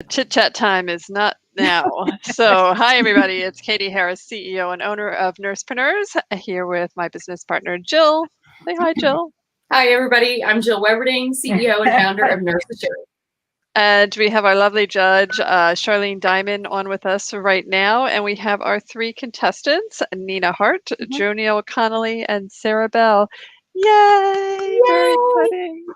Chit chat time is not now. So, hi everybody. It's Katie Harris, CEO and owner of NursePreneurs, here with my business partner Jill. Say hi, Jill. Hi everybody. I'm Jill Weverding, CEO and founder of NursePreneur. And we have our lovely judge, Charlene Dimond, on with us right now. And we have our three contestants, Nena Hart, Joniel Connolly, and Sarah Bell. Yay! Very exciting.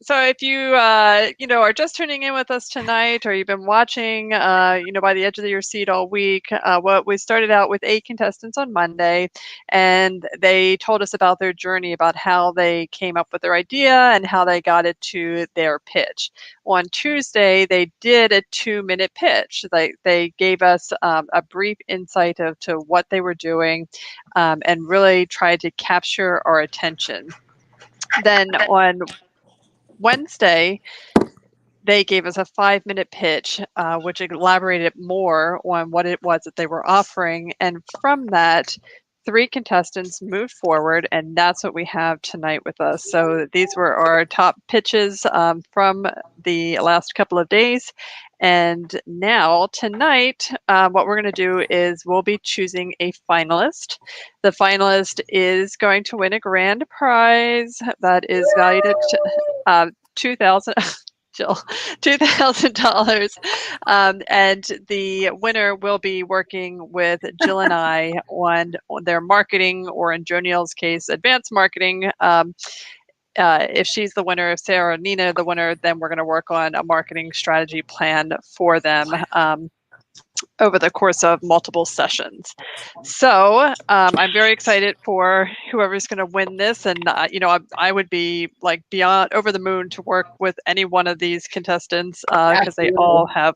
So if you are just tuning in with us tonight, or you've been watching by the edge of your seat all week, what we started out with 8 contestants on Monday, and they told us about their journey, about how they came up with their idea and how they got it to their pitch. On Tuesday, they did a 2-minute pitch. They gave us a brief insight to what they were doing, and really tried to capture our attention. Then on Wednesday, they gave us a 5-minute pitch, which elaborated more on what it was that they were offering. And from that, 3 contestants moved forward, and that's what we have tonight with us. So these were our top pitches from the last couple of days. And now tonight, what we're going to do is we'll be choosing a finalist. The finalist is going to win a grand prize that is valued at $2,000. Jill, $2,000, and the winner will be working with Jill and I on their marketing, or in Joniel's case, advanced marketing. If she's the winner, if Sarah or Nena the winner, then we're going to work on a marketing strategy plan for them over the course of multiple sessions. So I'm very excited for whoever's going to win this, and I would be like beyond over the moon to work with any one of these contestants, because they all have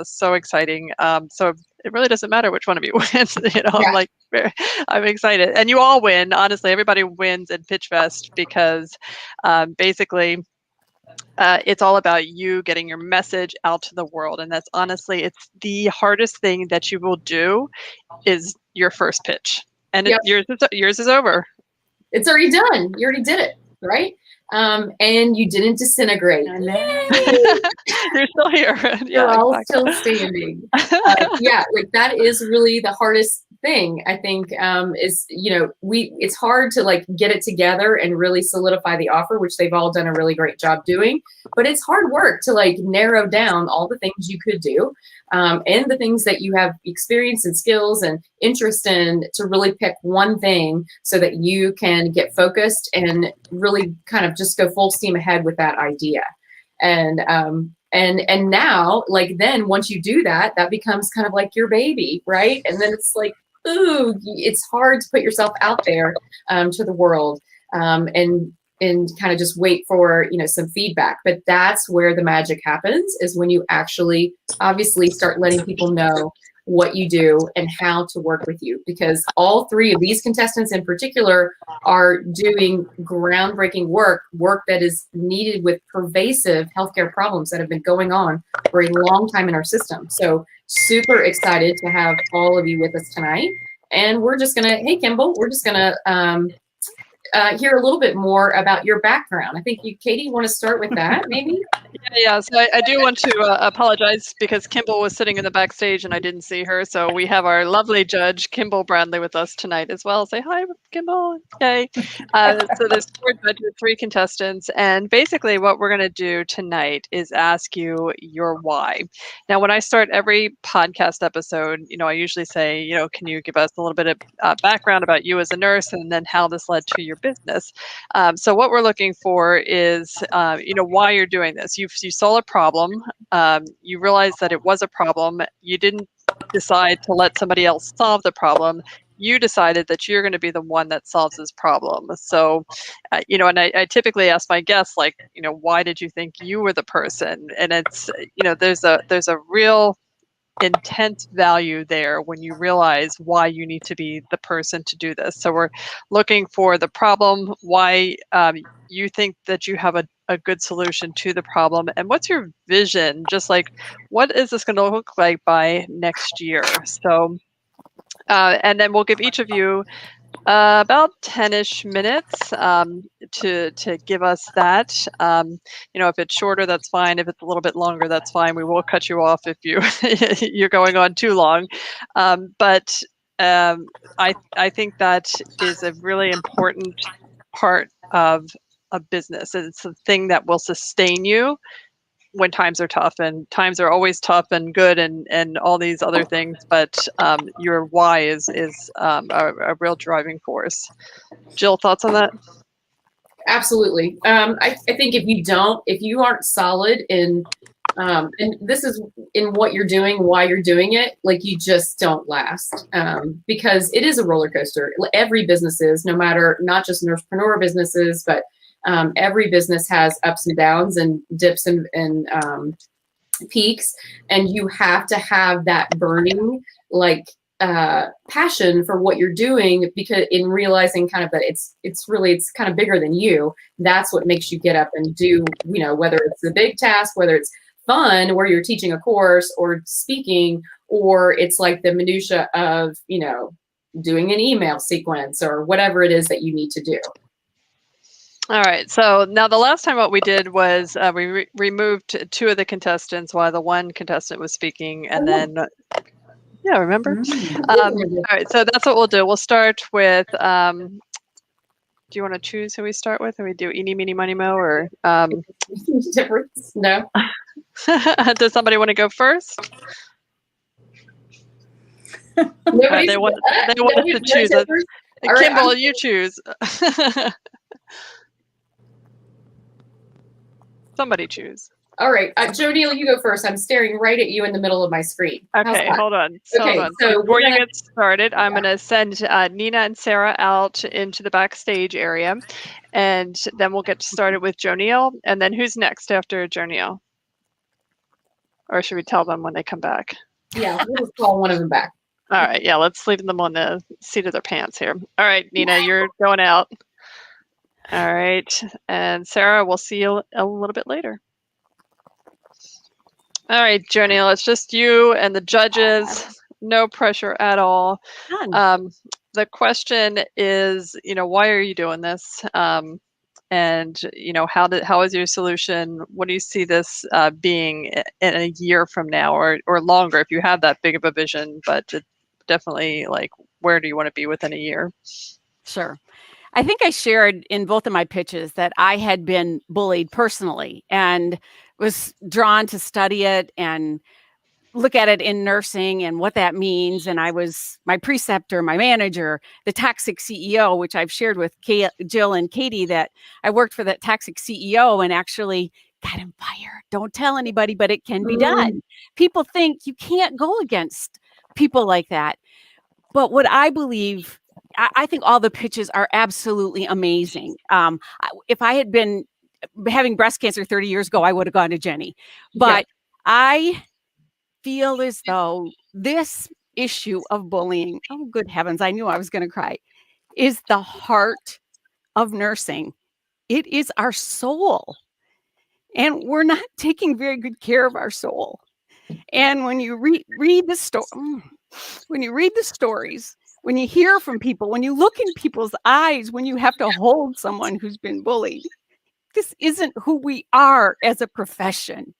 so exciting. So it really doesn't matter which one of you wins. I'm excited, and you all win. Honestly, everybody wins at Pitchfest because basically, it's all about you getting your message out to the world. And that's honestly, it's the hardest thing that you will do is your first pitch. And yours is over. It's already done. You already did it, right? And you didn't disintegrate. You're still here. You're all still standing. That is really the hardest thing, I think, is, it's hard to get it together and really solidify the offer, which they've all done a really great job doing. But it's hard work to narrow down all the things you could do, and the things that you have experience and skills and interest in, to really pick one thing so that you can get focused and really kind of just go full steam ahead with that idea. And now, then once you do that, that becomes kind of like your baby, right? And then it's like, ooh, it's hard to put yourself out there to the world, and kind of just wait for some feedback. But that's where the magic happens, is when you actually obviously start letting people know what you do and how to work with you, because all 3 of these contestants in particular are doing groundbreaking work that is needed with pervasive healthcare problems that have been going on for a long time in our system. So super excited to have all of you with us tonight. And we're just gonna, hey Kimball, we're just gonna hear a little bit more about your background. I think you, Katie, want to start with that, maybe? Yeah. So I do want to apologize, because Kimball was sitting in the backstage and I didn't see her. So we have our lovely judge, Kimball Bradley, with us tonight as well. Say hi, Kimball. Yay. So there's 4 judges, 3 contestants. And basically what we're going to do tonight is ask you your why. Now, when I start every podcast episode, I usually say, can you give us a little bit of background about you as a nurse, and then how this led to your business. So what we're looking for is, why you're doing this. You saw a problem. You realized that it was a problem. You didn't decide to let somebody else solve the problem. You decided that you're going to be the one that solves this problem. So, and I typically ask my guests, why did you think you were the person? And it's, there's a real intense value there when you realize why you need to be the person to do this. So we're looking for the problem, why you think that you have a good solution to the problem, and what's your vision, just what is this going to look like by next year. So and then we'll give each of you About 10-ish minutes to give us that. If it's shorter, that's fine. If it's a little bit longer, that's fine. We will cut you off if you're going on too long. But I think that is a really important part of a business. It's the thing that will sustain you when times are tough, and times are always tough and good and all these other things, but your why is a real driving force. Jill, thoughts on that? Absolutely. I think if you aren't solid in, and this is in what you're doing, why you're doing it, like you just don't last, because it is a roller coaster. Every business is, no matter, not just nursepreneur businesses, but every business has ups and downs and dips and peaks, and you have to have that burning, like, passion for what you're doing, because in realizing kind of that it's kind of bigger than you. That's what makes you get up and do, whether it's the big task, whether it's fun where you're teaching a course or speaking, or it's like the minutia of, doing an email sequence or whatever it is that you need to do. All right. So now the last time what we did was we removed two of the contestants while the one contestant was speaking, and then yeah, remember? All right, so that's what we'll do. We'll start with, do you want to choose who we start with? And we do eeny, meeny, miny, mo, or? Difference? No. Does somebody want to go first? They want us to choose. Kimball, right, you choose. Somebody choose. All right, Joe Neal, you go first. I'm staring right at you in the middle of my screen. Okay, hold on. So before you get started, I'm going to send Nena and Sarah out into the backstage area, and then we'll get started with Joe Neal. And then who's next after Joe Neal? Or should we tell them when they come back? Yeah, we'll just call one of them back. All right, yeah, let's leave them on the seat of their pants here. All right, Nena, you're going out. All right, and Sarah, we'll see you a little bit later. All right, Joe Neal, it's just you and the judges. No pressure at all. The question is, why are you doing this? And how is your solution? What do you see this being in a year from now, or longer if you have that big of a vision? But definitely, like, where do you want to be within a year? Sure. I think I shared in both of my pitches that I had been bullied personally and was drawn to study it and look at it in nursing and what that means. And I was my preceptor, my manager, the toxic CEO, which I've shared with Jill and Katie, that I worked for that toxic CEO and actually got him fired. Don't tell anybody, but it can be done. People think you can't go against people like that. But what I believe, I think all the pitches are absolutely amazing. If I had been having breast cancer 30 years ago, I would have gone to Jenny. But I feel as though this issue of bullying, oh, good heavens, I knew I was going to cry, is the heart of nursing. It is our soul. And we're not taking very good care of our soul. And when you read the story, when you read the stories, when you hear from people, when you look in people's eyes, when you have to hold someone who's been bullied, this isn't who we are as a profession.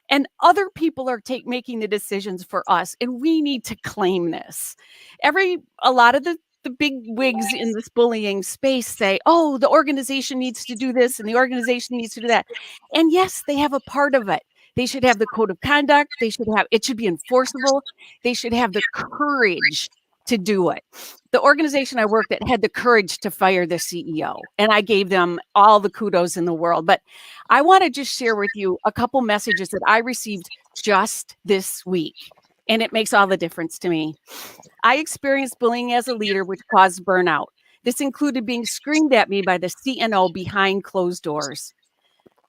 And other people are making the decisions for us, and we need to claim this. A lot of the big wigs in this bullying space say, oh, the organization needs to do this and the organization needs to do that. And yes, they have a part of it. They should have the code of conduct. It should be enforceable. They should have the courage to do it. The organization I worked at had the courage to fire the CEO, and I gave them all the kudos in the world. But I want to just share with you a couple messages that I received just this week, and it makes all the difference to me. I experienced bullying as a leader, which caused burnout. This included being screamed at me by the CNO behind closed doors.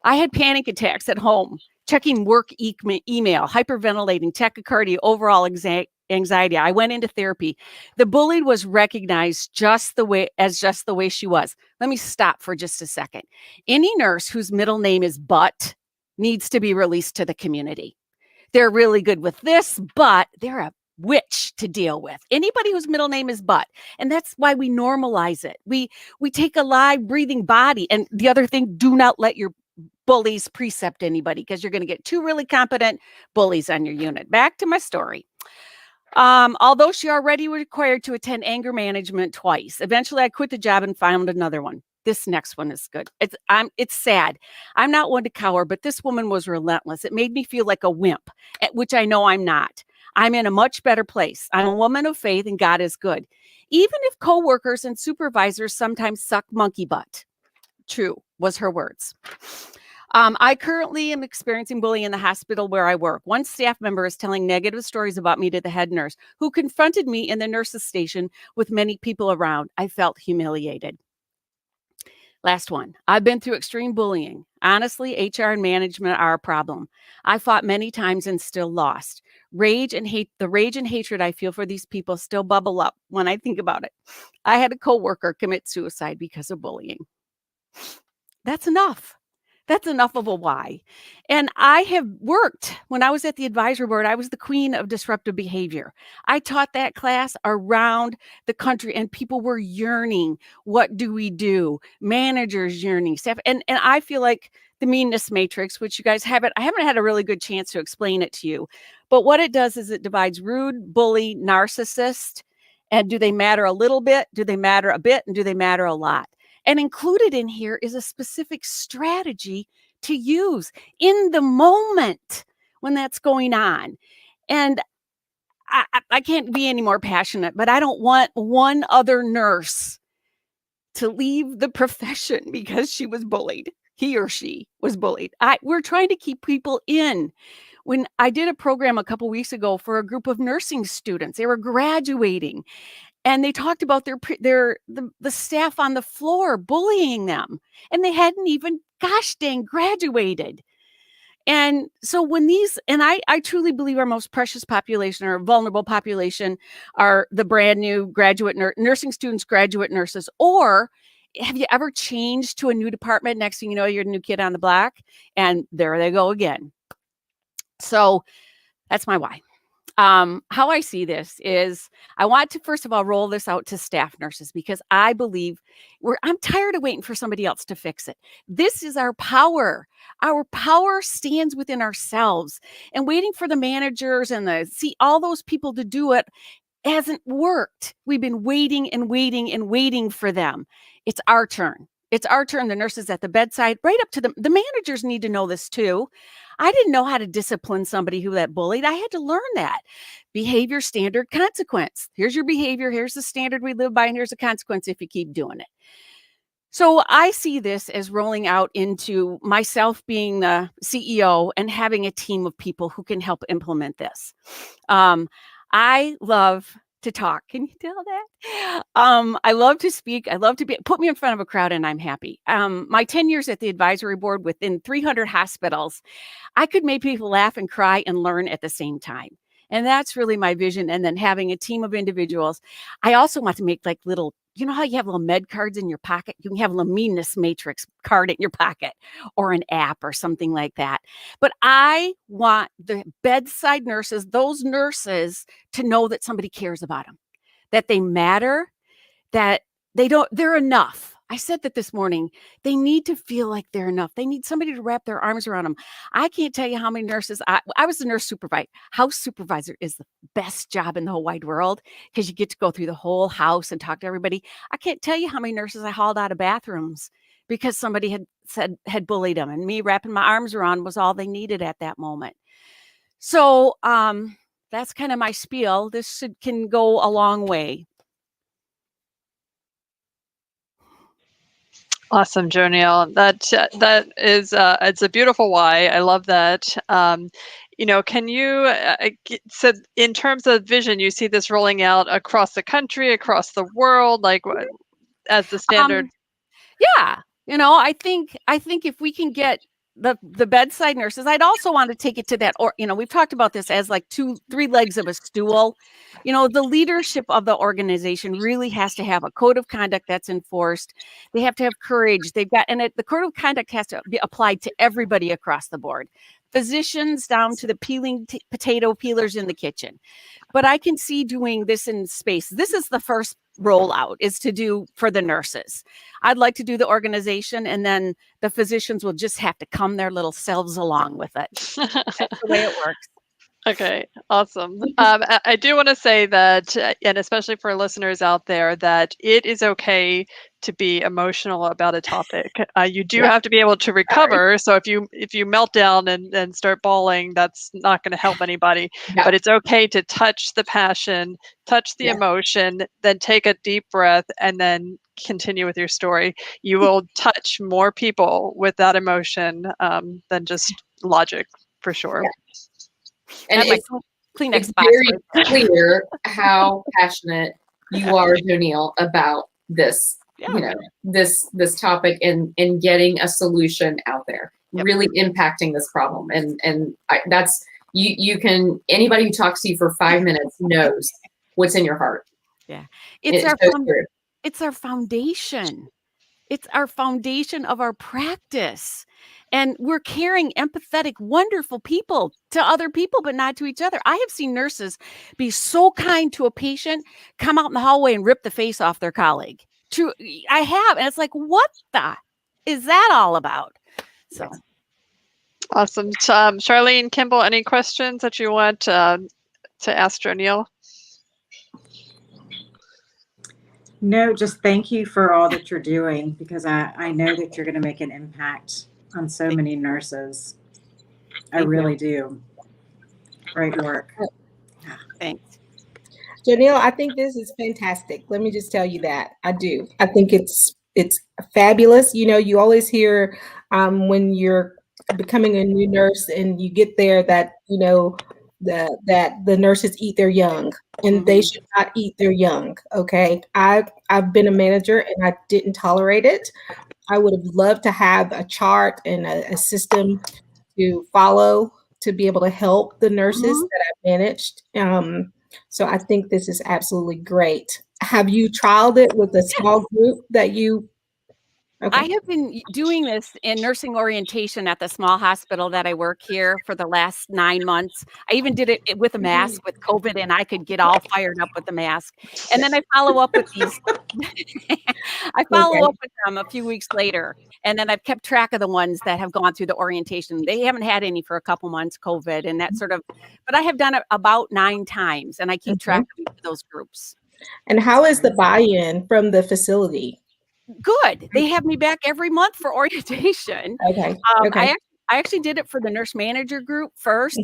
I had panic attacks at home, checking work email, hyperventilating, tachycardia, overall anxiety. I went into therapy. The bullied was recognized just the way she was. Let me stop for just a second. Any nurse whose middle name is But needs to be released to the community. They're really good with this, but they're a witch to deal with. Anybody whose middle name is Butt. And that's why we normalize it. We take a live breathing body. And the other thing, do not let your bullies precept anybody, because you're going to get 2 really competent bullies on your unit. Back to my story. Although she already was required to attend anger management twice, eventually I quit the job and found another one. This next one is good. It's sad. I'm not one to cower, but this woman was relentless. It made me feel like a wimp, which I know I'm not. I'm in a much better place. I'm a woman of faith and God is good. Even if coworkers and supervisors sometimes suck monkey butt. True, was her words. I currently am experiencing bullying in the hospital where I work. One staff member is telling negative stories about me to the head nurse, who confronted me in the nurse's station with many people around. I felt humiliated. Last one. I've been through extreme bullying. Honestly, HR and management are a problem. I fought many times and still lost. The rage and hatred I feel for these people still bubble up when I think about it. I had a coworker commit suicide because of bullying. That's enough. That's enough of a why. And I have worked, when I was at the advisory board, I was the queen of disruptive behavior. I taught that class around the country and people were yearning. What do we do? Managers yearning, staff. And I feel like the meanness matrix, which you guys I haven't had a really good chance to explain it to you. But what it does is it divides rude, bully, narcissist. And do they matter a little bit? Do they matter a bit? And do they matter a lot? And included in here is a specific strategy to use in the moment when that's going on. And I can't be any more passionate, but I don't want one other nurse to leave the profession because she was bullied. He or she was bullied. We're trying to keep people in. When I did a program a couple weeks ago for a group of nursing students, they were graduating. And they talked about the staff on the floor bullying them. And they hadn't even, gosh dang, graduated. And so I truly believe our most precious population, or vulnerable population, are the brand new graduate nursing students, graduate nurses. Or have you ever changed to a new department? Next thing you know, you're the new kid on the block. And there they go again. So that's my why. How I see this is I want to, first of all, roll this out to staff nurses, because I believe I'm tired of waiting for somebody else to fix it. This is our power. Our power stands within ourselves, and waiting for the managers and all those people to do it hasn't worked. We've been waiting and waiting and waiting for them. It's our turn. It's our turn. The nurses at the bedside, right up to the managers need to know this too. I didn't know how to discipline somebody who that bullied. I had to learn that. Behavior, standard, consequence. Here's your behavior. Here's the standard we live by, and here's the consequence if you keep doing it. So I see this as rolling out into myself being the CEO and having a team of people who can help implement this. I love to talk. Can you tell that? I love to speak. I love to put me in front of a crowd and I'm happy. My 10 years at the advisory board within 300 hospitals, I could make people laugh and cry and learn at the same time. And that's really my vision. And then having a team of individuals. I also want to make like little, you know how you have little med cards in your pocket? You can have a little meanness matrix card in your pocket, or an app or something like that. But I want the bedside nurses, those nurses, to know that somebody cares about them, that they matter, that they're enough. I said that this morning. They need to feel like they're enough. They need somebody to wrap their arms around them. I can't tell you how many nurses. I was the nurse supervisor. House supervisor is the best job in the whole wide world, because you get to go through the whole house and talk to everybody. I can't tell you how many nurses I hauled out of bathrooms because somebody had bullied them, and me wrapping my arms around was all they needed at that moment. So that's kind of my spiel. This can go a long way. Awesome, Joniel. That is it's a beautiful why. I love that. Can you so in terms of vision, you see this rolling out across the country, across the world, like as the standard? Yeah, I think if we can get the bedside nurses, I'd also want to take it to that, or we've talked about this as like 2-3 legs of a stool. The leadership of the organization really has to have a code of conduct that's enforced. They have to have courage. The code of conduct has to be applied to everybody across the board. physicians down to the peeling potato peelers in the kitchen. But I can see doing this in space. This is the first rollout, is to do for the nurses. I'd like to do the organization, and then the physicians will just have to come their little selves along with it. That's the way it works. Okay, awesome. I do want to say that, and especially for listeners out there, that it is okay to be emotional about a topic. You do have to be able to recover. So if you melt down and start bawling, that's not going to help anybody. Yeah. But it's okay to touch the passion, touch the emotion, then take a deep breath, and then continue with your story. You will touch more people with that emotion than just logic, for sure. Yeah. And it's very clear how passionate you are, Jonelle, about this, this topic and getting a solution out there, really impacting this problem. And that's, you can, anybody who talks to you for 5 minutes knows what's in your heart. Yeah. It's our foundation. It's our foundation of our practice. And we're caring, empathetic, wonderful people to other people, but not to each other. I have seen nurses be so kind to a patient, come out in the hallway and rip the face off their colleague. True, I have. And it's like, what the is that all about? So awesome. Charlene, Kimball, any questions that you want to ask Jonelle? No, just thank you for all that you're doing, because I know that you're going to make an impact on so many nurses. I really do. Great work. Thanks. Jonelle, I think this is fantastic. Let me just tell you that. I do. I think it's fabulous. You know, you always hear when you're becoming a new nurse and you get there that, you know, that the nurses eat their young, and they should not eat their young. Okay. I've been a manager and I didn't tolerate it. I would have loved to have a chart and a system to follow to be able to help the nurses that I've managed. So I think this is absolutely great. Have you trialed it with a small group that you? Okay. I have been doing this in nursing orientation at the small hospital that I work here for the last 9 months. I even did it with a mask with COVID, and I could get all fired up with the mask. And then I follow up with these. I follow up with them a few weeks later. And then I've kept track of the ones that have gone through the orientation. They haven't had any for a couple months, COVID and that sort of, but I have done it about 9 times, and I keep track of each of those groups. And how is the buy-in from the facility? Good. They have me back every month for orientation. Okay. I actually did it for the nurse manager group first.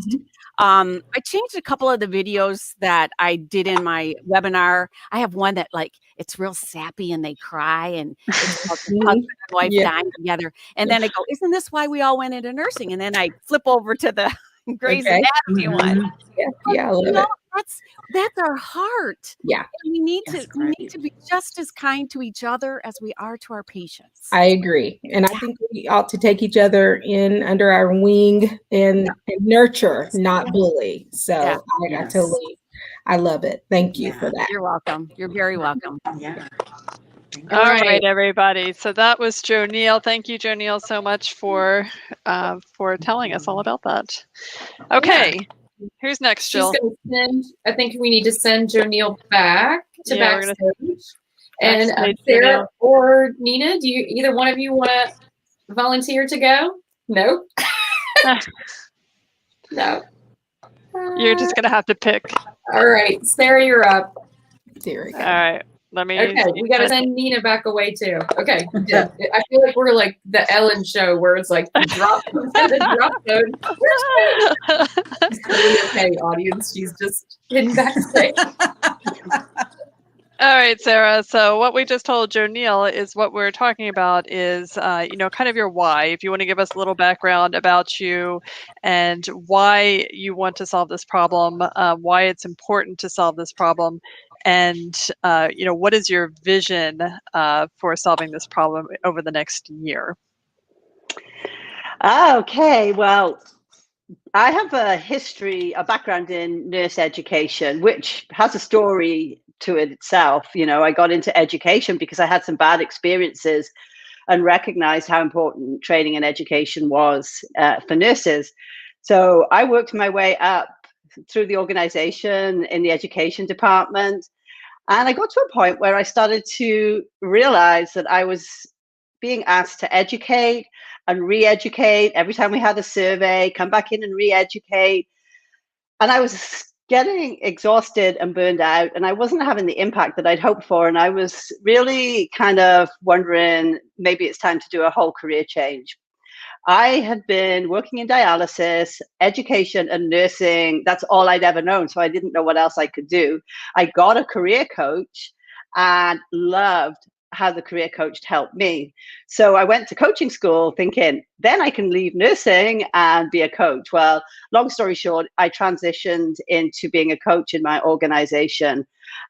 I changed a couple of the videos that I did in my webinar. I have one that it's real sappy and they cry, and it's about the husband and wife dying together. And then I go, isn't this why we all went into nursing? And then I flip over to the Grey's Anatomy one. Yeah, I love it. That's our heart. Yeah. And we need to be just as kind to each other as we are to our patients. I agree. And I think we ought to take each other in under our wing and nurture, not bully. So I love it. Thank you for that. You're welcome. You're very welcome. Yeah. All right, everybody. So that was Jonelle. Thank you, Jonelle, so much for telling us all about that. Okay. Yeah. Who's next, Jill? I think we need to send Jonelle back to backstage. And Sarah Jonelle or Nena, do either one of you want to volunteer to go? No. No. You're just gonna have to pick. All right, Sarah, you're up. There we go. All right. Let me. Okay, we got to send Nena back away too. Okay, yeah. I feel like we're like the Ellen show where it's like the drop zone. Okay, audience, she's just hidden backstage. All right, Sarah. So what we just told Jonelle is what we're talking about is, kind of your why. If you want to give us a little background about you and why you want to solve this problem, why it's important to solve this problem, and what is your vision for solving this problem over the next year? Okay, well, I have a background in nurse education, which has a story to it itself. I got into education because I had some bad experiences and recognized how important training and education was for nurses. So I worked my way up through the organization in the education department. And I got to a point where I started to realize that I was being asked to educate and re-educate every time we had a survey, come back in and re-educate. And I was getting exhausted and burned out, and I wasn't having the impact that I'd hoped for. And I was really kind of wondering, maybe it's time to do a whole career change. I had been working in dialysis, education, and nursing. That's all I'd ever known. So I didn't know what else I could do. I got a career coach and loved how the career coach helped me. So I went to coaching school thinking, then I can leave nursing and be a coach. Well, long story short, I transitioned into being a coach in my organization.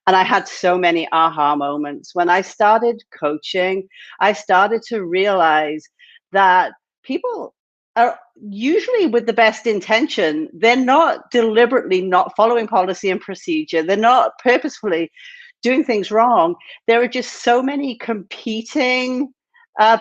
And I had so many aha moments. When I started coaching, I started to realize that people are usually with the best intention. They're not deliberately not following policy and procedure. They're not purposefully doing things wrong. There are just so many competing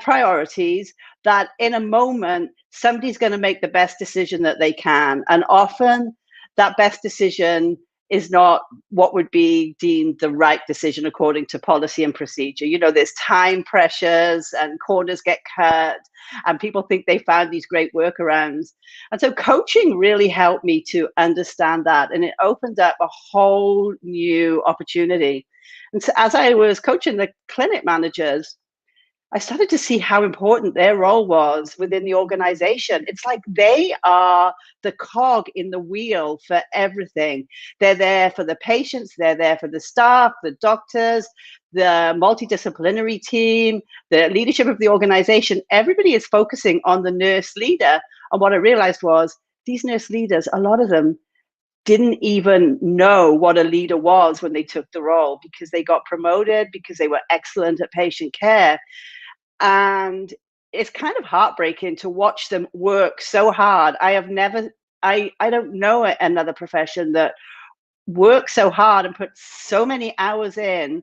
priorities that in a moment, somebody's going to make the best decision that they can. And often that best decision is not what would be deemed the right decision according to policy and procedure. You know, there's time pressures and corners get cut and people think they found these great workarounds. And so coaching really helped me to understand that. And it opened up a whole new opportunity. And so as I was coaching the clinic managers, I started to see how important their role was within the organization. It's like they are the cog in the wheel for everything. They're there for the patients, they're there for the staff, the doctors, the multidisciplinary team, the leadership of the organization. Everybody is focusing on the nurse leader. And what I realized was these nurse leaders, a lot of them didn't even know what a leader was when they took the role, because they got promoted, because they were excellent at patient care. And it's kind of heartbreaking to watch them work so hard. I don't know another profession that works so hard and puts so many hours in,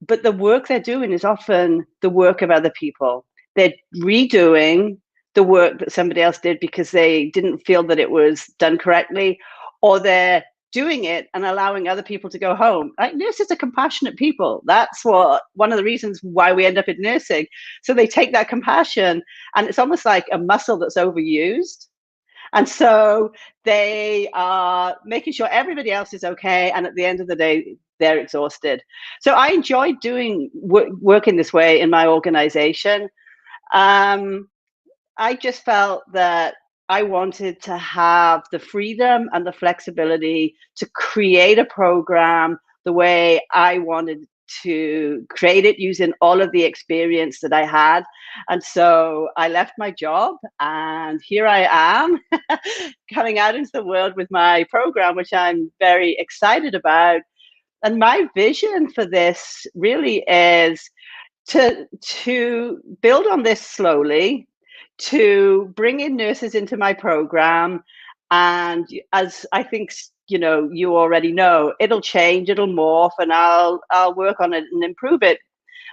but the work they're doing is often the work of other people. They're redoing the work that somebody else did because they didn't feel that it was done correctly, or they're doing it and allowing other people to go home. Like, nurses are compassionate people. That's one of the reasons why we end up in nursing. So they take that compassion and it's almost like a muscle that's overused. And so they are making sure everybody else is okay. And at the end of the day, they're exhausted. So I enjoyed doing work in this way in my organization. I just felt that I wanted to have the freedom and the flexibility to create a program the way I wanted to create it, using all of the experience that I had. And so I left my job and here I am coming out into the world with my program, which I'm very excited about. And my vision for this really is to build on this slowly, to bring in nurses into my program. And as I think, you know, you already know, it'll change, it'll morph, and I'll work on it and improve it.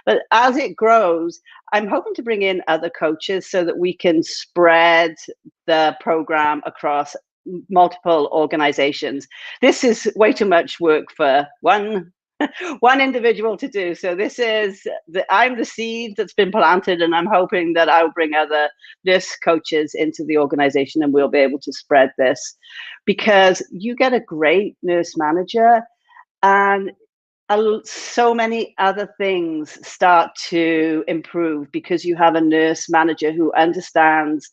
But as it grows, I'm hoping to bring in other coaches so that we can spread the program across multiple organizations. This is way too much work for one individual to do. So this is I'm the seed that's been planted, and I'm hoping that I'll bring other nurse coaches into the organization and we'll be able to spread this, because you get a great nurse manager and so many other things start to improve because you have a nurse manager who understands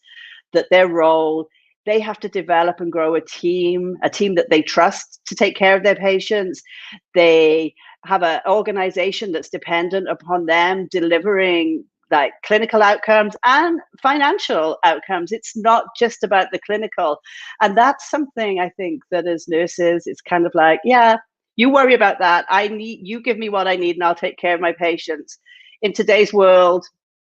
that their role, they have to develop and grow a team that they trust to take care of their patients. They have an organization that's dependent upon them delivering like clinical outcomes and financial outcomes. It's not just about the clinical. And that's something I think that as nurses, it's kind of like, yeah, you worry about that. You give me what I need and I'll take care of my patients. In today's world,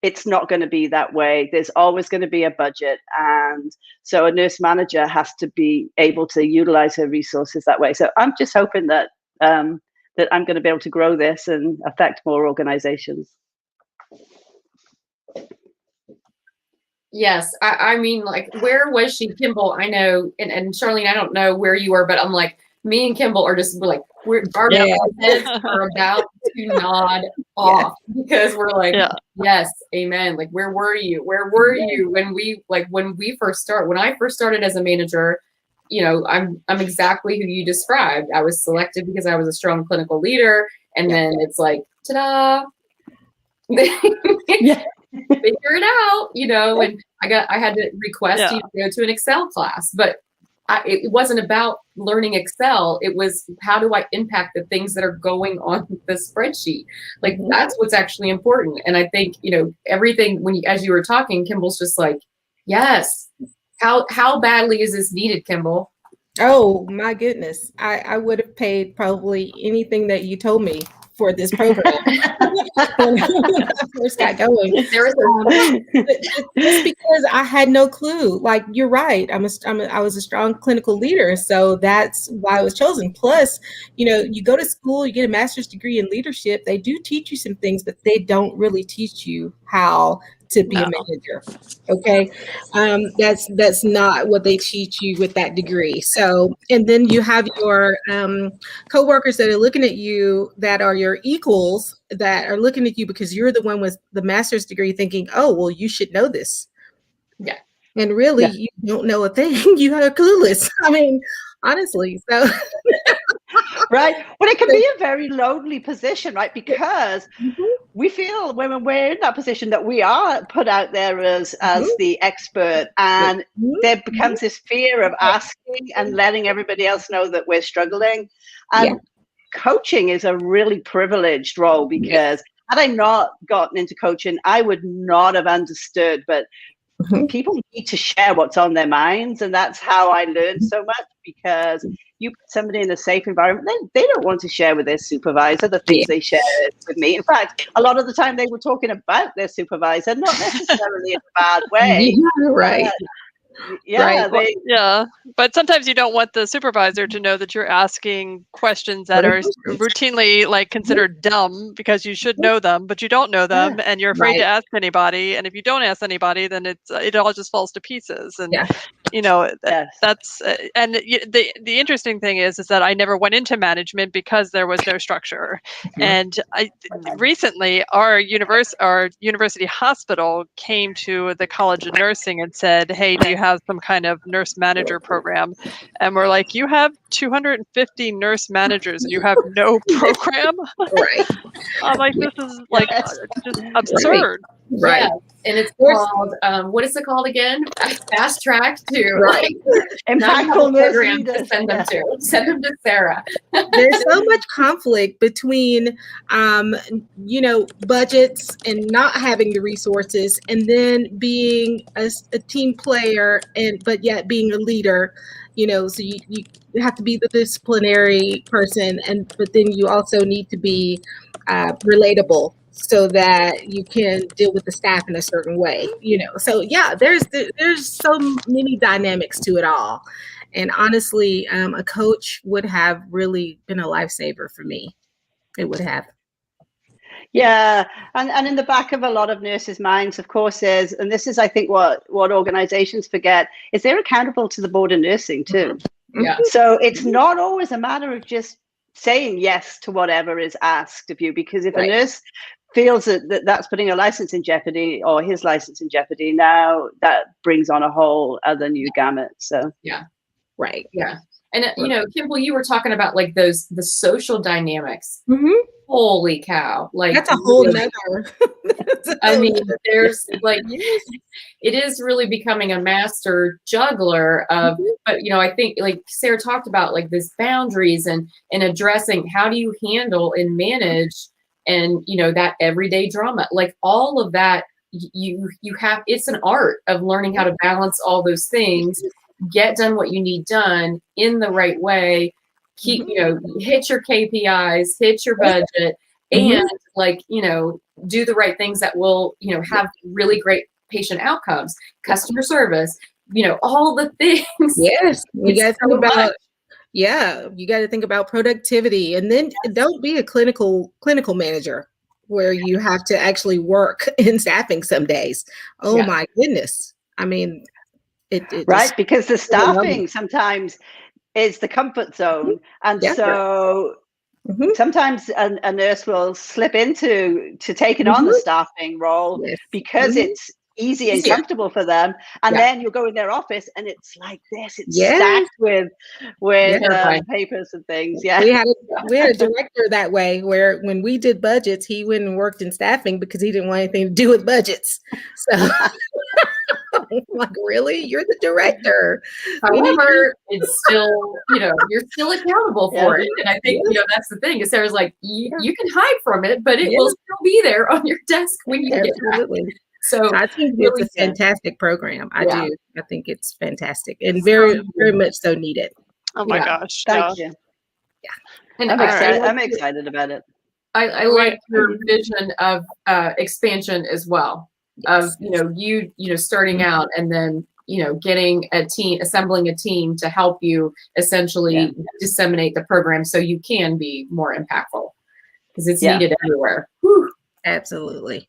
it's not going to be that way. There's always going to be a budget. And so a nurse manager has to be able to utilize her resources that way. So I'm just hoping that that I'm going to be able to grow this and affect more organizations. Yes. I mean, like, where was she, Kimball? I know, and Charlene, I don't know where you were, but I'm like, me and Kimball are just like, our heads are about to nod off because we're like, yes, amen. Like, where were you? Where were you when I first started as a manager? You know, I'm exactly who you described. I was selected because I was a strong clinical leader, and then it's like, ta-da. Figure it out, you know, and I had to request you to go to an Excel class, but it wasn't about learning Excel. It was, how do I impact the things that are going on the spreadsheet? Like, that's what's actually important. And I think, you know, everything as you were talking, Kimball's just like, yes. How badly is this needed, Kimball? Oh my goodness. I would have paid probably anything that you told me for this program when I first got going. Just because I had no clue. Like, you're right. I was a strong clinical leader, so that's why I was chosen. Plus, you know, you go to school, you get a master's degree in leadership. They do teach you some things, but they don't really teach you how to be a manager. Okay. That's not what they teach you with that degree. So, and then you have your coworkers that are looking at you, that are your equals, that are looking at you because you're the one with the master's degree, thinking, oh, well, you should know this. Yeah. And really, you don't know a thing. You are clueless. I mean, honestly. So right. Well, it can be a very lonely position, right? Because we feel when we're in that position that we are put out there as the expert, and there becomes this fear of asking and letting everybody else know that we're struggling. And coaching is a really privileged role, because had I not gotten into coaching, I would not have understood. But people need to share what's on their minds, and that's how I learned so much, because you put somebody in a safe environment, they don't want to share with their supervisor the things they share with me. In fact, a lot of the time they were talking about their supervisor, not necessarily in a bad way. Right. But sometimes you don't want the supervisor to know that you're asking questions that are routinely like considered dumb, because you should know them, but you don't know them, and you're afraid to ask anybody. And if you don't ask anybody, then it all just falls to pieces. And you know, that's and the interesting thing is that I never went into management because there was no structure. And recently our university hospital came to the College of Nursing and said, hey, do you have some kind of nurse manager program? And we're like, you have 250 nurse managers and you have no program? I'm like, this is like just absurd. Right. Yeah. And it's called, what is it called again? Fast track to impactful program to send them to. Send them to Sarah. There's so much conflict between, you know, budgets and not having the resources, and then being a team player, but yet being a leader. You know, so you have to be the disciplinary person, but then you also need to be relatable, so that you can deal with the staff in a certain way, you know. So there's so many dynamics to it all. And honestly, a coach would have really been a lifesaver for me. It would have. Yeah, and in the back of a lot of nurses' minds, of course, is, and this is, I think, what organizations forget, is they're accountable to the board of nursing too. Yeah. So it's not always a matter of just saying yes to whatever is asked of you, because if a nurse feels that's putting a license in jeopardy, or his license in jeopardy, now that brings on a whole other new gamut. So and you know, Kimball, you were talking about like the social dynamics. Holy cow, like that's a whole nother. I mean, there's like, it is really becoming a master juggler of, but you know, I think like Sarah talked about, like this boundaries and addressing how do you handle and manage, and you know, that everyday drama, like all of that, you have, it's an art of learning how to balance all those things, get done what you need done in the right way, keep, you know, hit your KPIs, hit your budget, and like, you know, do the right things that will, you know, have really great patient outcomes, customer service, you know, all the things. Yes, you got to think about. Yeah, you got to think about productivity, and then don't be a clinical manager where you have to actually work in staffing some days. Oh my goodness. I mean, it right? just Because the overwhelming. staffing sometimes is the comfort zone. And Yeah. so sometimes a nurse will slip into taking on the staffing role because it's easy and comfortable for them. And then you'll go in their office and it's like this, it's stacked with papers and things. Yeah. We had a director that way, where when we did budgets, he went and worked in staffing because he didn't want anything to do with budgets. So I'm like, really? You're the director. However, it's still, you're still accountable for it. And I think, that's the thing, is Sarah's like, you can hide from it, but it will still be there on your desk when you get back. So I think it's a fantastic program. I do. I think it's fantastic and very, very much so needed. Oh my gosh. Thank you. Yeah. And I'm excited about it. I like your vision of expansion as well. Of you starting out and then getting a team, assembling a team to help you essentially disseminate the program so you can be more impactful, because it's needed everywhere. Whew. Absolutely.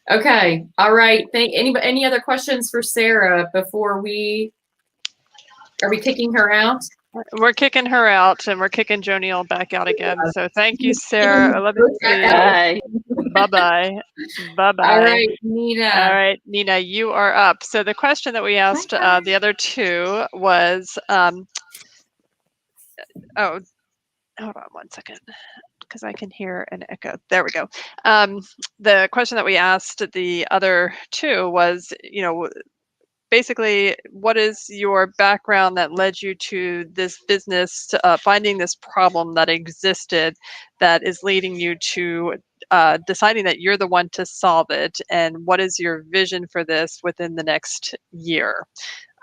Okay. All right. Any other questions for Sarah before are we kicking her out? We're kicking her out, and we're kicking Joniel back out again. So thank you, Sarah. I love you. Bye. Bye-bye. Bye-bye. All right, Nena. All right, Nena, you are up. So the question that we asked the other two was, hold on one second, because I can hear an echo. There we go. The question that we asked the other two was, basically, what is your background that led you to this business, finding this problem that existed that is leading you to deciding that you're the one to solve it, and what is your vision for this within the next year?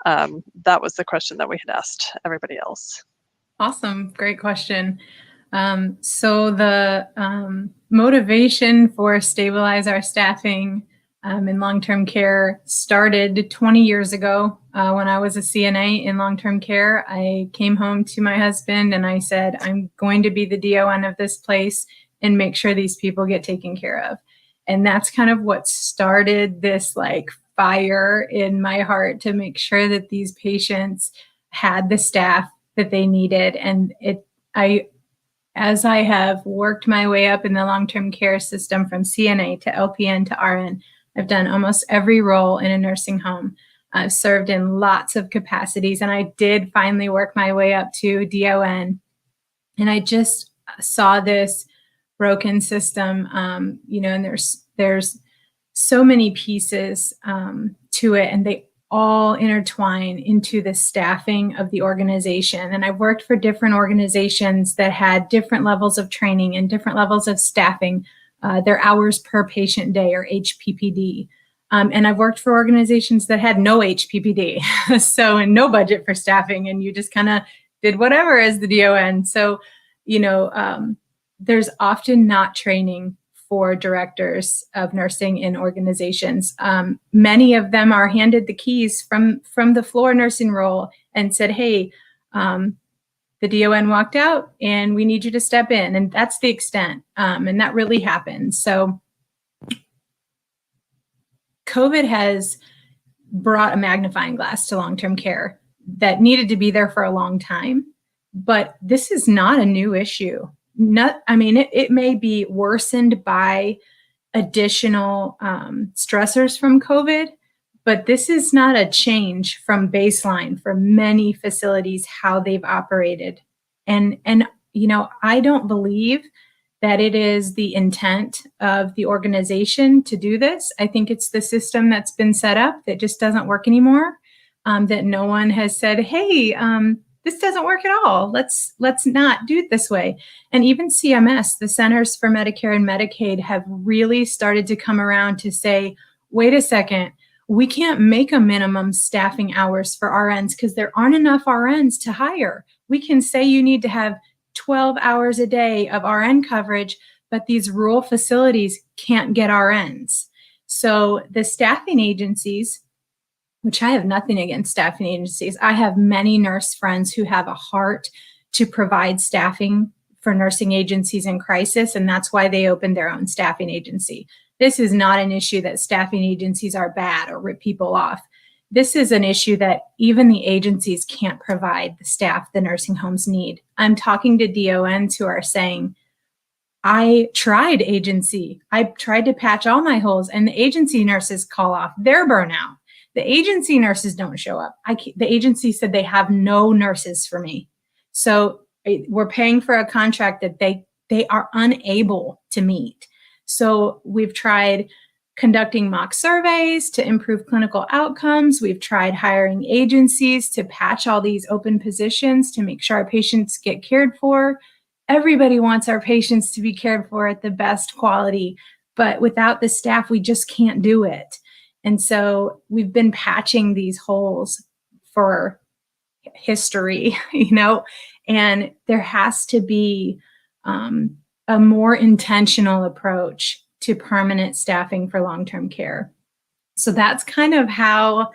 That was the question that we had asked everybody else. Awesome. Great question. So the motivation for Stabilize Our Staffing in long-term care started 20 years ago when I was a CNA in long-term care. I came home to my husband and I said, I'm going to be the DON of this place and make sure these people get taken care of. And that's kind of what started this fire in my heart to make sure that these patients had the staff that they needed. And as I have worked my way up in the long-term care system from CNA to LPN to RN, I've done almost every role in a nursing home. I've served in lots of capacities, and I did finally work my way up to DON. And I just saw this broken system, and there's so many pieces to it, and they all intertwine into the staffing of the organization. And I've worked for different organizations that had different levels of training and different levels of staffing, their hours per patient day, or HPPD. And I've worked for organizations that had no HPPD, and no budget for staffing, and you just kind of did whatever as the DON. So, there's often not training for directors of nursing in organizations. Many of them are handed the keys from the floor nursing role and said, hey, the DON walked out and we need you to step in. And that's the extent. And that really happens. So COVID has brought a magnifying glass to long-term care that needed to be there for a long time. But this is not a new issue. It may be worsened by additional stressors from COVID, but this is not a change from baseline for many facilities, how they've operated. And I don't believe that it is the intent of the organization to do this. I think it's the system that's been set up that just doesn't work anymore, that no one has said, hey, this doesn't work at all. Let's not do it this way. And even CMS, the Centers for Medicare and Medicaid, have really started to come around to say, wait a second, we can't make a minimum staffing hours for RNs because there aren't enough RNs to hire. We can say you need to have 12 hours a day of RN coverage, but these rural facilities can't get RNs. So the staffing agencies, which I have nothing against staffing agencies. I have many nurse friends who have a heart to provide staffing for nursing agencies in crisis, and that's why they opened their own staffing agency. This is not an issue that staffing agencies are bad or rip people off. this is an issue that even the agencies can't provide the staff the nursing homes need. I'm talking to DONs who are saying, I tried agency. I tried to patch all my holes, and the agency nurses call off their burnout. The agency nurses don't show up. The agency said they have no nurses for me. So we're paying for a contract that they are unable to meet. So we've tried conducting mock surveys to improve clinical outcomes. We've tried hiring agencies to patch all these open positions to make sure our patients get cared for. Everybody wants our patients to be cared for at the best quality, but without the staff, we just can't do it. And so we've been patching these holes for history, and there has to be a more intentional approach to permanent staffing for long-term care. So that's kind of how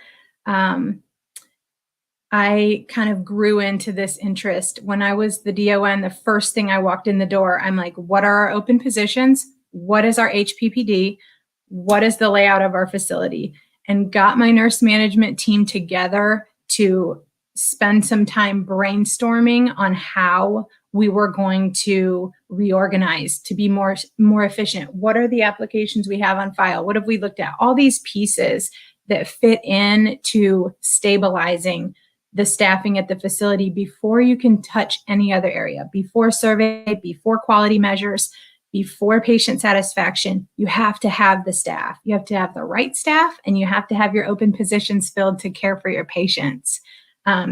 I kind of grew into this interest. When I was the DON, the first thing I walked in the door, I'm like, what are our open positions? What is our HPPD? What is the layout of our facility? And got my nurse management team together to spend some time brainstorming on how we were going to reorganize to be more efficient. What are the applications we have on file? What have we looked at? All these pieces that fit in to stabilizing the staffing at the facility before you can touch any other area, before survey, before quality measures, before patient satisfaction. You have to have the staff. You have to have the right staff, and you have to have your open positions filled to care for your patients.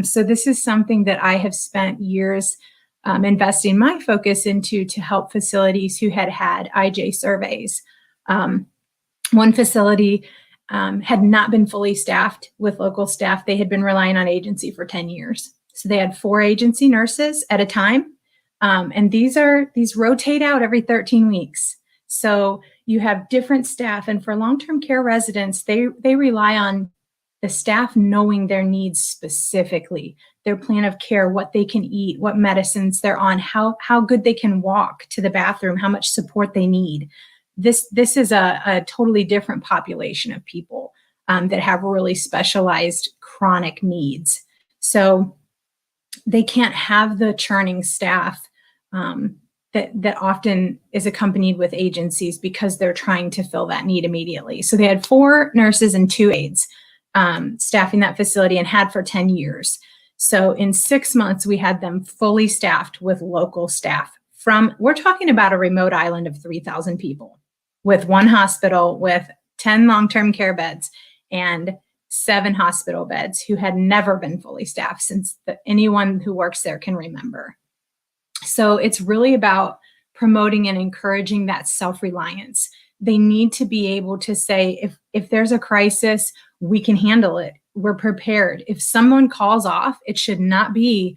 So this is something that I have spent years investing my focus into to help facilities who had IJ surveys. One facility had not been fully staffed with local staff. They had been relying on agency for 10 years. So they had 4 agency nurses at a time. And these rotate out every 13 weeks. So you have different staff. And for long-term care residents, they rely on the staff knowing their needs specifically, their plan of care, what they can eat, what medicines they're on, how good they can walk to the bathroom, how much support they need. This is a totally different population of people that have really specialized chronic needs. So they can't have the churning staff that often is accompanied with agencies because they're trying to fill that need immediately. So they had 4 nurses and 2 aides staffing that facility, and had for 10 years. So in 6 months, we had them fully staffed with local staff we're talking about a remote island of 3,000 people with 1 hospital with 10 long-term care beds and 7 hospital beds who had never been fully staffed since anyone who works there can remember. So it's really about promoting and encouraging that self-reliance. They need to be able to say, if there's a crisis, we can handle it. We're prepared. If someone calls off, it should not be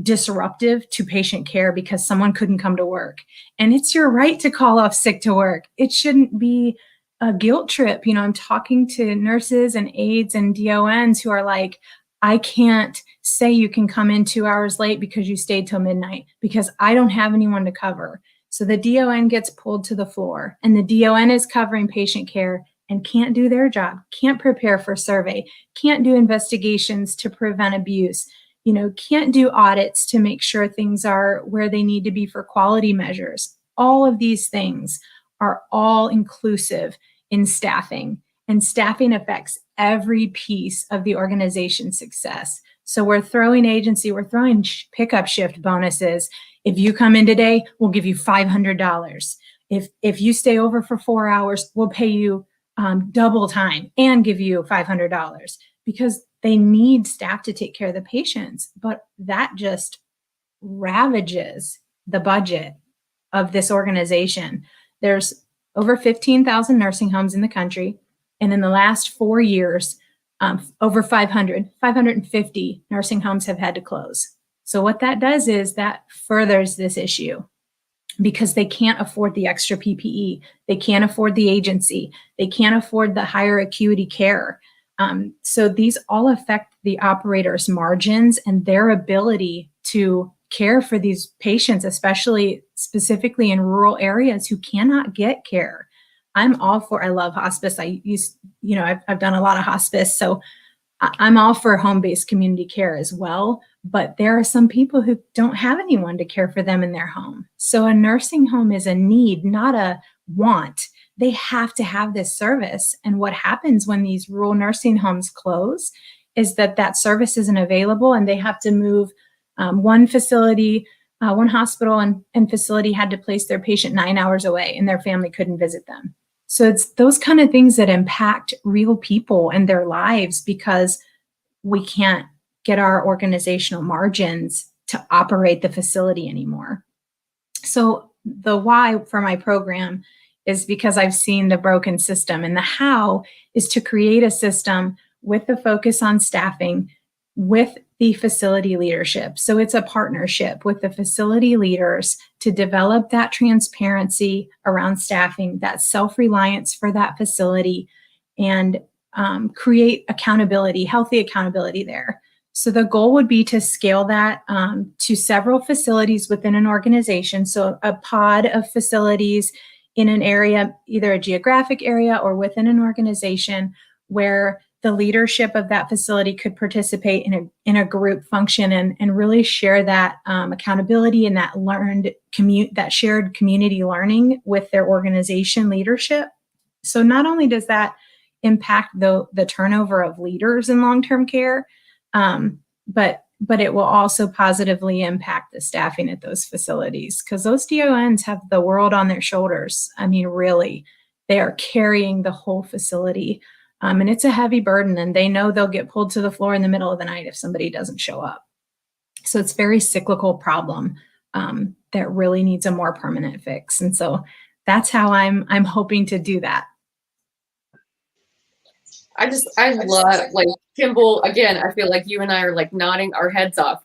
disruptive to patient care because someone couldn't come to work. And it's your right to call off sick to work. It shouldn't be a guilt trip. I'm talking to nurses and aides and DONs who are like, I can't say you can come in 2 hours late because you stayed till midnight because I don't have anyone to cover. So the DON gets pulled to the floor, and the DON is covering patient care and can't do their job, can't prepare for survey, can't do investigations to prevent abuse, can't do audits to make sure things are where they need to be for quality measures. All of these things are all inclusive in staffing, and staffing affects every piece of the organization's success. So we're throwing agency, we're throwing pickup shift bonuses. If you come in today, we'll give you $500. If you stay over for 4 hours, we'll pay you double time and give you $500 because they need staff to take care of the patients. But that just ravages the budget of this organization. There's over 15,000 nursing homes in the country. And in the last 4 years, over 550 nursing homes have had to close. So what that does is that furthers this issue because they can't afford the extra PPE. They can't afford the agency. They can't afford the higher acuity care. So these all affect the operator's margins and their ability to care for these patients, specifically in rural areas who cannot get care. I love hospice. I've done a lot of hospice. So I'm all for home-based community care as well, but there are some people who don't have anyone to care for them in their home. So a nursing home is a need, not a want. They have to have this service. And what happens when these rural nursing homes close is that service isn't available, and they have to move one facility, one hospital and facility had to place their patient 9 hours away, and their family couldn't visit them. So it's those kind of things that impact real people and their lives, because we can't get our organizational margins to operate the facility anymore. So the why for my program is because I've seen the broken system, and the how is to create a system with the focus on staffing with the facility leadership. So it's a partnership with the facility leaders to develop that transparency around staffing, that self-reliance for that facility, and create accountability, healthy accountability there. So the goal would be to scale that to several facilities within an organization. So a pod of facilities in an area, either a geographic area or within an organization, where the leadership of that facility could participate in a group function and really share that accountability and that shared community learning with their organization leadership. So not only does that impact the turnover of leaders in long-term care, but it will also positively impact the staffing at those facilities, because those DONs have the world on their shoulders. I mean, really, they are carrying the whole facility. And it's a heavy burden, and they know they'll get pulled to the floor in the middle of the night if somebody doesn't show up. So it's a very cyclical problem that really needs a more permanent fix. And so that's how I'm hoping to do that. I love, like, Kimball, again, I feel like you and I are like nodding our heads off.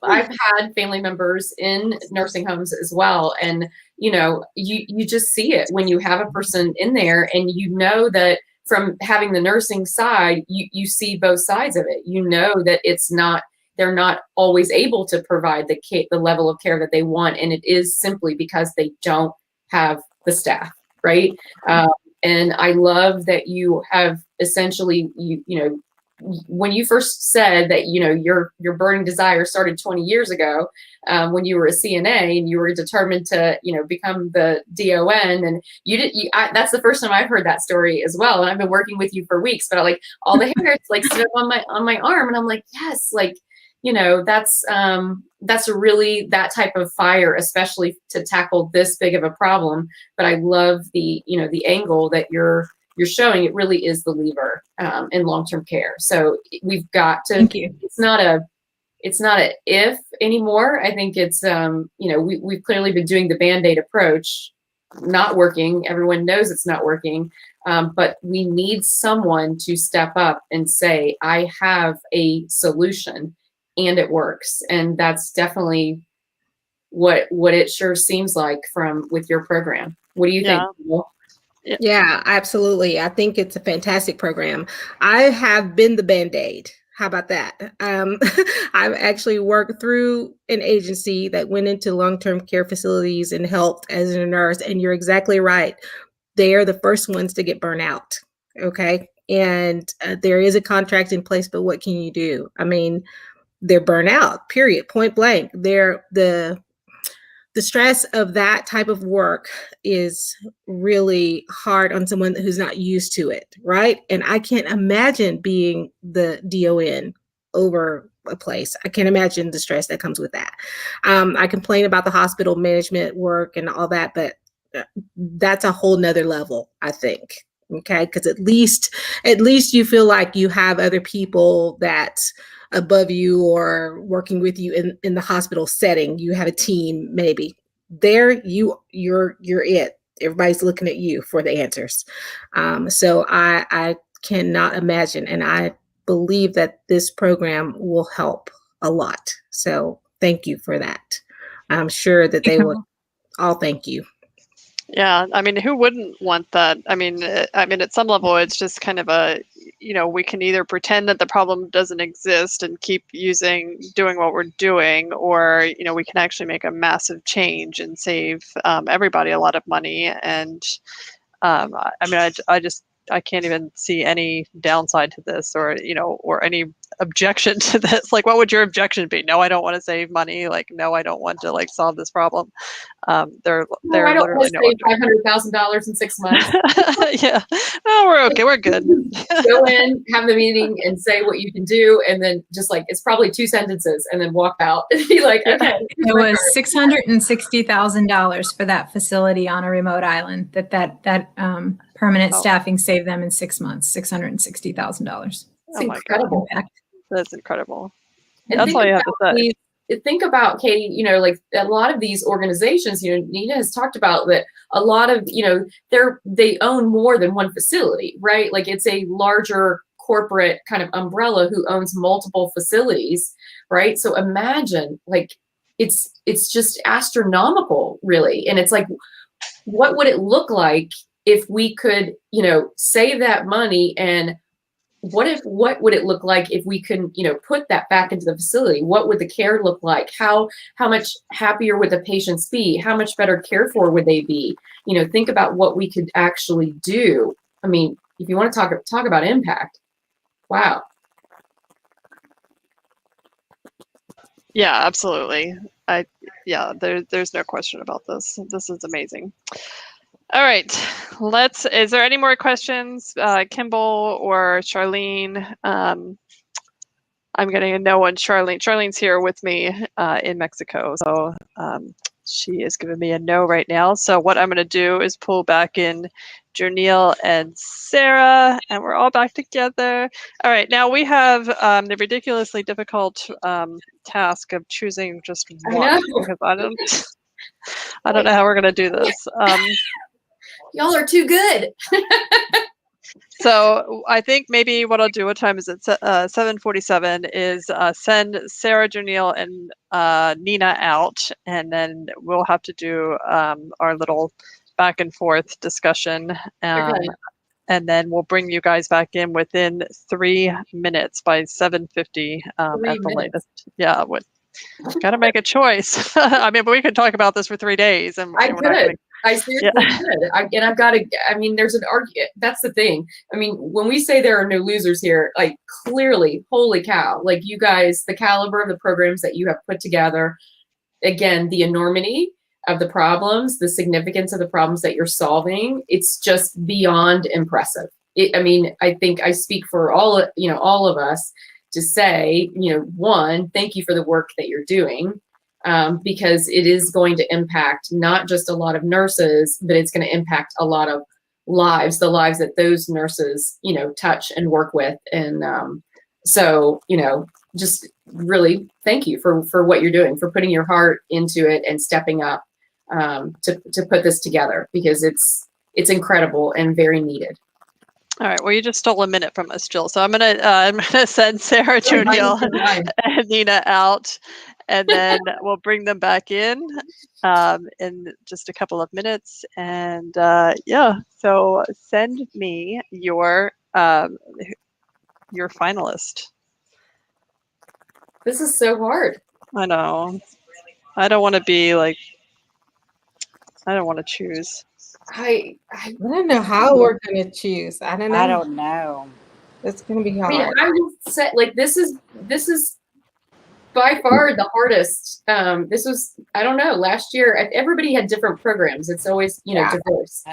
I've had family members in nursing homes as well. And, you know, you just see it when you have a person in there, and you know that from having the nursing side, you see both sides of it. You know that they're not always able to provide the level of care that they want. And it is simply because they don't have the staff, right? And I love that you have essentially, you know, when you first said that, you know, your burning desire started 20 years ago, when you were a CNA and you were determined to, you know, become the DON, and that's the first time I've heard that story as well. And I've been working with you for weeks, but like all the hair like stood up on my arm, and I'm like, yes, like, you know, that's really that type of fire, especially to tackle this big of a problem. But I love the, you know, the angle that you're showing. It really is the lever in long-term care. So we've got to, Thank you. It's not a if anymore. I think it's, you know, we've clearly been doing the Band-Aid approach, not working. Everyone knows it's not working. But we need someone to step up and say, I have a solution and it works. And that's definitely what it sure seems like with your program. What do you think? Yeah, absolutely. I think it's a fantastic program. I have been the Band-Aid. How about that? I've actually worked through an agency that went into long-term care facilities and helped as a nurse. And you're exactly right. They are the first ones to get burnt out. Okay. And there is a contract in place, but what can you do? I mean, they're burnt out, period, point blank. The stress of that type of work is really hard on someone who's not used to it, right? And I can't imagine being the DON over a place. I can't imagine the stress that comes with that. I complain about the hospital management work and all that, but that's a whole nother level, I think. Okay, because at least you feel like you have other people that above you or working with you in the hospital setting. You have a team, maybe. There you're it. Everybody's looking at you for the answers. So I cannot imagine, and I believe that this program will help a lot. So thank you for that. I'm sure that they will all thank you. Yeah, I mean, who wouldn't want that? I mean, at some level, it's just kind of a, you know, we can either pretend that the problem doesn't exist and keep doing what we're doing, or, you know, we can actually make a massive change and save everybody a lot of money. And I I can't even see any downside to this, or or any objection to this. Like, what would your objection be? No, I don't want to save money. Like, no, I don't want to like solve this problem. They're I don't literally want to save $500,000 in 6 months. Yeah. Oh, we're okay. We're good. Go in, have the meeting, and say what you can do, and then just like it's probably 2 sentences, and then walk out and be like, okay. It was $660,000 for that facility on a remote island. That permanent staffing saved them in 6 months. $660,000. It's Oh my incredible. That's incredible. And That's all you have to say. Think about, Katie, like a lot of these organizations, Nena has talked about that a lot of, they own more than one facility, right? Like it's a larger corporate kind of umbrella who owns multiple facilities, right? So imagine like it's just astronomical, really. And it's like, what would it look like if we could, save that money, and what would it look like if we can, put that back into the facility? What would the care look like? How much happier would the patients be? How much better cared for would they be? Think about what we could actually do. I mean, if you want to talk about impact, wow. Yeah, absolutely. There's no question about this. This is amazing. All right, is there any more questions, Kimball or Charlene? I'm getting a no on Charlene. Charlene's here with me in Mexico, so she is giving me a no right now. So what I'm going to do is pull back in Jerneel and Sarah, and we're all back together. All right, now we have the ridiculously difficult task of choosing just one, because I don't know how we're going to do this. Y'all are too good. So I think maybe what I'll do, what time is it? 7:47 is send Sarah, Jerneel, and Nena out, and then we'll have to do our little back and forth discussion. Okay. And then we'll bring you guys back in within 3 minutes by 7:50 at the latest. Yeah, got to make a choice. I mean, but we could talk about this for 3 days. And I could. I seriously could. I've got to, there's an argument. That's the thing. I mean, when we say there are no losers here, like clearly, holy cow, like you guys, the caliber of the programs that you have put together, again, the enormity of the problems, the significance of the problems that you're solving, it's just beyond impressive. I think I speak for all of us to say, one, thank you for the work that you're doing. Because it is going to impact not just a lot of nurses, but it's going to impact a lot of lives, the lives that those nurses, touch and work with. And so, just really thank you for what you're doing, for putting your heart into it and stepping up to put this together, because it's incredible and very needed. All right. Well, you just stole a minute from us, Jill. So I'm gonna send Sarah, Jerneel, and Nena out, and then we'll bring them back in just a couple of minutes. And so send me your finalist. This is so hard. I know. I don't want to be like. I don't want to choose. I don't know how we're going to choose. I don't know. I don't know. It's going to be hard. I would say, like, this is by far the hardest. This was, I don't know, last year, everybody had different programs. It's always, diverse.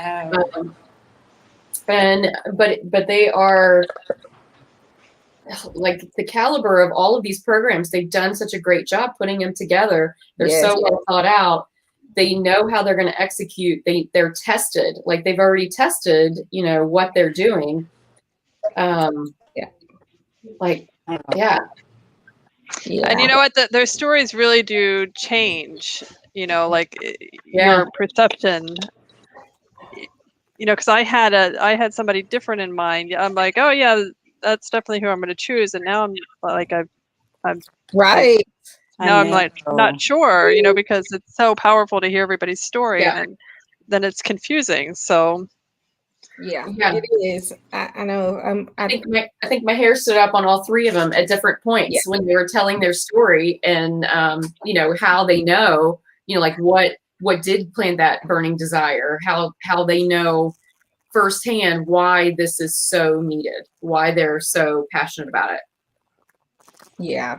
But they are, like, the caliber of all of these programs. They've done such a great job putting them together. They're so well thought out. They know how they're going to execute. They're tested. Like, they've already tested, what they're doing. And you know what? Their stories really do change, your perception, because I had somebody different in mind. I'm like, oh yeah, that's definitely who I'm going to choose. And now I'm like, I'm right. Now I'm like not sure, because it's so powerful to hear everybody's story, and then it's confusing. So it is. I know. I think my hair stood up on all three of them at different points when they were telling their story, and how they know, like what did plant that burning desire, how they know firsthand why this is so needed, why they're so passionate about it. Yeah.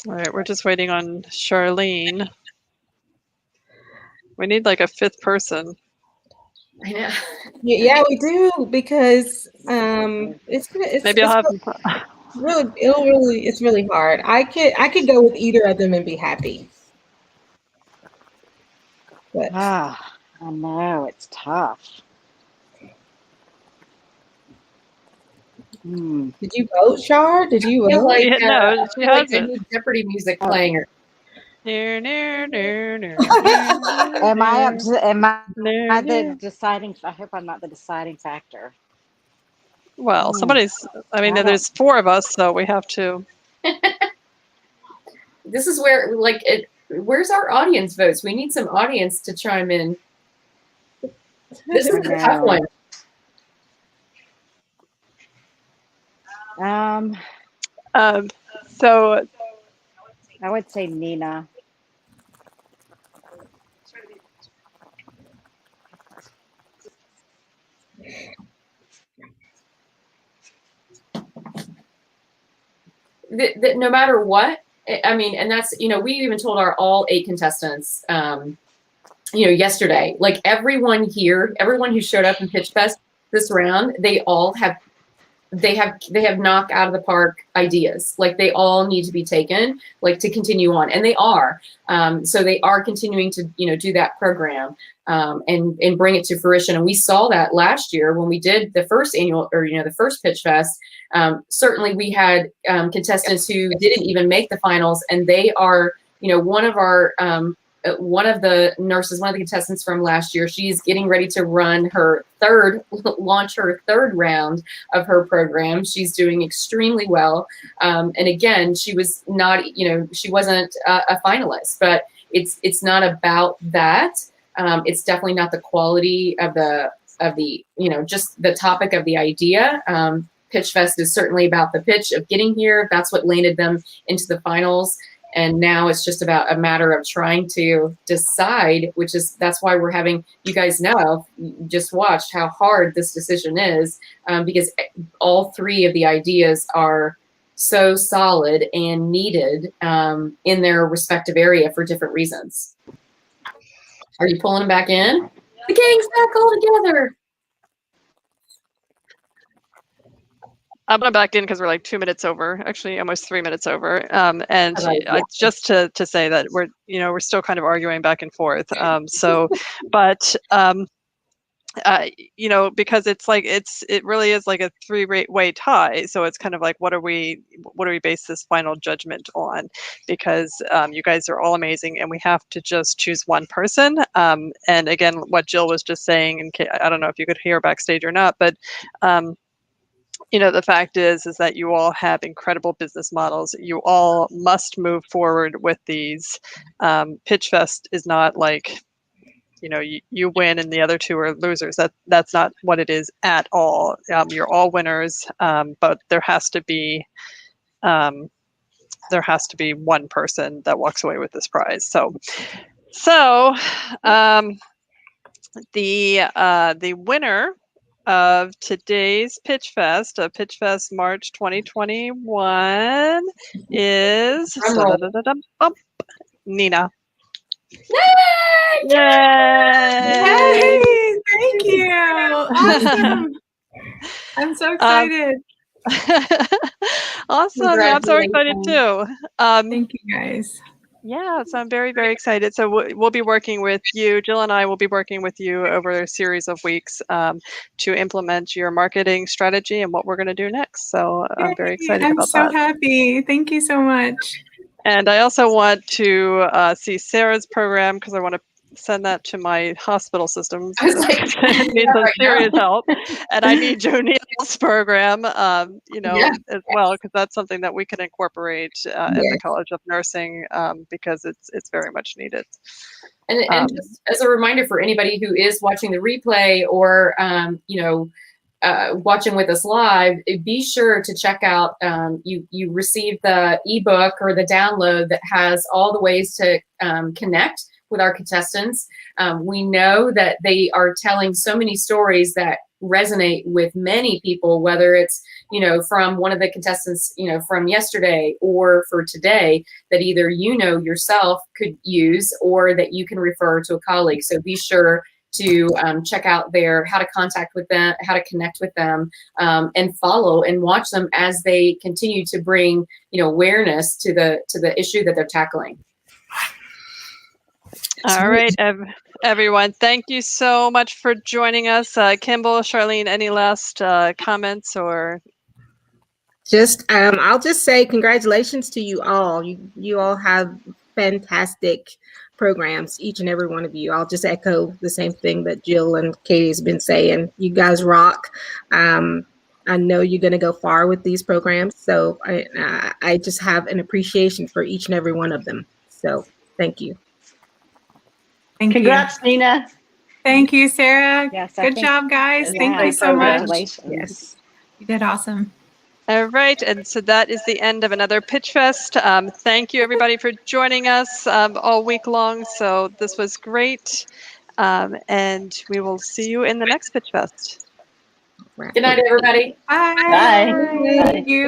All right, we're just waiting on Charlene. We need like a fifth person. I know. Yeah, we do, because it's Maybe I'll have. it's really hard. I could go with either of them and be happy. But I know, it's tough. did you vote, Char? Did you Yeah, vote? like, No, she I hasn't. need Jeopardy music playing. Am I the deciding? I hope I'm not the deciding factor. Well, somebody's. I mean, there's 4 of us, so we have to. This is where, like, where's our audience votes? We need some audience to chime in. This is a tough one. So I would say Nena. That no matter what, I mean, and that's, you know, we even told our all 8 contestants, you know, yesterday, like everyone here, everyone who showed up in Pitchfest this round, they all have knocked out of the park ideas. Like they all need to be taken, like to continue on, and they are. So they are continuing to, you know, do that program and bring it to fruition. And we saw that last year when we did the first annual, or, you know, the first Pitch Fest. Certainly we had contestants who didn't even make the finals, and they are, you know, one of our one of the nurses, one of the contestants from last year, she's getting ready to launch her third round of her program. She's doing extremely well. And again, she was not, you know, she wasn't a finalist, but it's not about that. It's definitely not the quality of the, you know, just the topic of the idea. Pitchfest is certainly about the pitch of getting here. That's what landed them into the finals. And now it's just about a matter of trying to decide, that's why we're having, you guys know, just watched how hard this decision is, because all 3 of the ideas are so solid and needed in their respective area for different reasons. Are you pulling them back in? The gang's back all together. I'm gonna back in because we're like 2 minutes over, actually almost 3 minutes over. And just to say that we're, you know, we're still kind of arguing back and forth. But you know, because it's like it really is like a 3-way tie. So it's kind of like, what do we base this final judgment on? Because you guys are all amazing, and we have to just choose one person. And again, what Jill was just saying, and I don't know if you could hear backstage or not, but you know, the fact is that you all have incredible business models. You all must move forward with these. Pitchfest is not like, you know, you win and the other 2 are losers. That's not what it is at all. You're all winners, but there has to be one person that walks away with this prize. So the winner of today's Pitchfest, Pitchfest March 2021, is Nena. Yay! Yay! Thank you. Awesome. I'm so excited. Awesome. Yeah, I'm so excited too. Thank you guys. Yeah, so I'm very, very excited. So we'll be working with you. Jill and I will be working with you over a series of weeks to implement your marketing strategy and what we're going to do next. So I'm very excited about that. I'm so happy. Thank you so much. And I also want to see Sarah's program, because I want to send that to my hospital system. I was like, I need some serious help. And I need Joe Neal's program, you know, as well, because that's something that we can incorporate at the College of Nursing, because it's very much needed. And just as a reminder for anybody who is watching the replay or, you know, watching with us live, be sure to check out, you received the ebook or the download that has all the ways to connect with our contestants. We know that they are telling so many stories that resonate with many people, whether it's, you know, from one of the contestants, you know, from yesterday or for today, that either, you know, yourself could use or that you can refer to a colleague. So be sure to check out how to contact with them, how to connect with them, and follow and watch them as they continue to bring, you know, awareness to the issue that they're tackling. All right, everyone. Thank you so much for joining us. Kimball, Charlene, any last comments or? Just, I'll just say congratulations to you all. You all have fantastic programs, each and every one of you. I'll just echo the same thing that Jill and Katie has been saying. You guys rock. I know you're going to go far with these programs. So I just have an appreciation for each and every one of them. So thank you. Congrats, Nena. Thank you, Sarah. Yes, Good job, guys. Yeah, Thank you so much. congratulations. Yes. You did awesome. All right, and so that is the end of another Pitch Fest. Thank you, everybody, for joining us all week long. So this was great, and we will see you in the next Pitch Fest. Good night, everybody. Bye. Bye. Thank you.